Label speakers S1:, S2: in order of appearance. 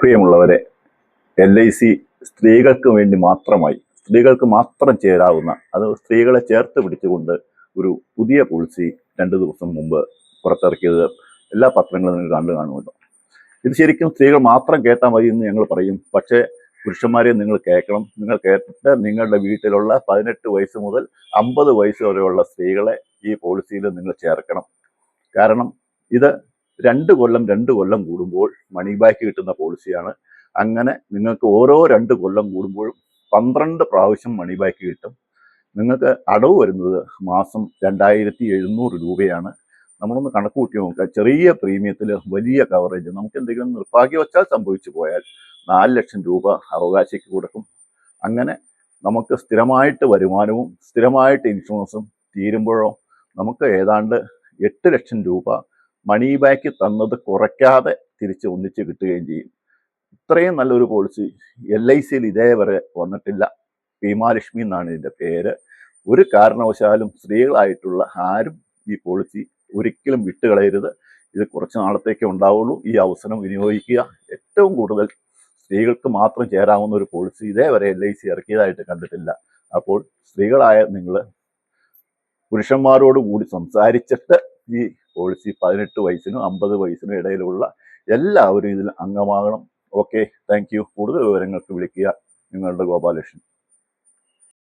S1: പ്രിയമുള്ളവരെ, LIC സ്ത്രീകൾക്ക് വേണ്ടി മാത്രമായി, സ്ത്രീകൾക്ക് മാത്രം ചേരാവുന്ന, അത് സ്ത്രീകളെ ചേർത്ത് പിടിച്ചുകൊണ്ട് ഒരു പുതിയ പോളിസി 2 ദിവസം മുമ്പ് പുറത്തിറക്കിയത് എല്ലാ പത്രങ്ങളും നിങ്ങൾ കണ്ടു കാണുമല്ലോ. ഇത് ശരിക്കും സ്ത്രീകൾ മാത്രം കേട്ടാൽ മതി എന്ന് ഞങ്ങൾ പറയും. പക്ഷേ പുരുഷന്മാരെ നിങ്ങൾ കേൾക്കണം. നിങ്ങൾ കേട്ടിട്ട് നിങ്ങളുടെ വീട്ടിലുള്ള 18 വയസ്സ് മുതൽ 50 വയസ്സ് വരെയുള്ള സ്ത്രീകളെ ഈ പോളിസിയിൽ നിങ്ങൾ ചേർക്കണം. കാരണം ഇത് 2 കൊല്ലം കൂടുമ്പോൾ മണി ബാക്ക് കിട്ടുന്ന പോളിസിയാണ്. അങ്ങനെ നിങ്ങൾക്ക് ഓരോ 2 കൊല്ലം കൂടുമ്പോഴും 12 പ്രാവശ്യം മണി ബാക്ക് കിട്ടും. നിങ്ങൾക്ക് അടവ് വരുന്നത് മാസം 2700 രൂപയാണ്. നമ്മളൊന്ന് കണക്ക് കൂട്ടി നോക്കുക. ചെറിയ പ്രീമിയത്തിൽ വലിയ കവറേജ്. നമുക്ക് എന്തെങ്കിലും നിർഭാഗ്യവശാൽ സംഭവിച്ചു പോയാൽ 4 ലക്ഷം രൂപ അവകാശിക്ക് കൊടുക്കും. അങ്ങനെ നമുക്ക് സ്ഥിരമായിട്ട് വരുമാനവും സ്ഥിരമായിട്ട് ഇൻഷുറൻസും തീരുമ്പോഴോ നമുക്ക് ഏതാണ്ട് 8 ലക്ഷം രൂപ മണി ബാക്ക് തന്നത് കുറയ്ക്കാതെ തിരിച്ച് ഒന്നിച്ച് കിട്ടുകയും ചെയ്യും. ഇത്രയും നല്ലൊരു പോളിസി LICയിൽ ഇതേവരെ വന്നിട്ടില്ല. ഭീമാലക്ഷ്മി എന്നാണ് ഇതിൻ്റെ പേര്. ഒരു കാരണവശാലും സ്ത്രീകളായിട്ടുള്ള ആരും ഈ പോളിസി ഒരിക്കലും വിട്ടുകളയരുത്. ഇത് കുറച്ച് നാളത്തേക്കേ ഉണ്ടാവുള്ളൂ. ഈ അവസരം വിനിയോഗിക്കുക. ഏറ്റവും കൂടുതൽ സ്ത്രീകൾക്ക് മാത്രം ചേരാവുന്ന ഒരു പോളിസി ഇതേവരെ LIC ഇറക്കിയതായിട്ട് കണ്ടിട്ടില്ല. അപ്പോൾ സ്ത്രീകളായ നിങ്ങൾ പുരുഷന്മാരോട് കൂടി സംസാരിച്ചിട്ട് ഈ പോളിസി 18 വയസ്സിനും 50 വയസ്സിനും ഇടയിലുള്ള എല്ലാവരും ഇതിൽ അംഗമാകണം. Okay, thank you. കൂടുതൽ വിവരങ്ങൾക്ക് വിളിക്കുക. നിങ്ങളുടെ ഗോപാലകൃഷ്ണൻ.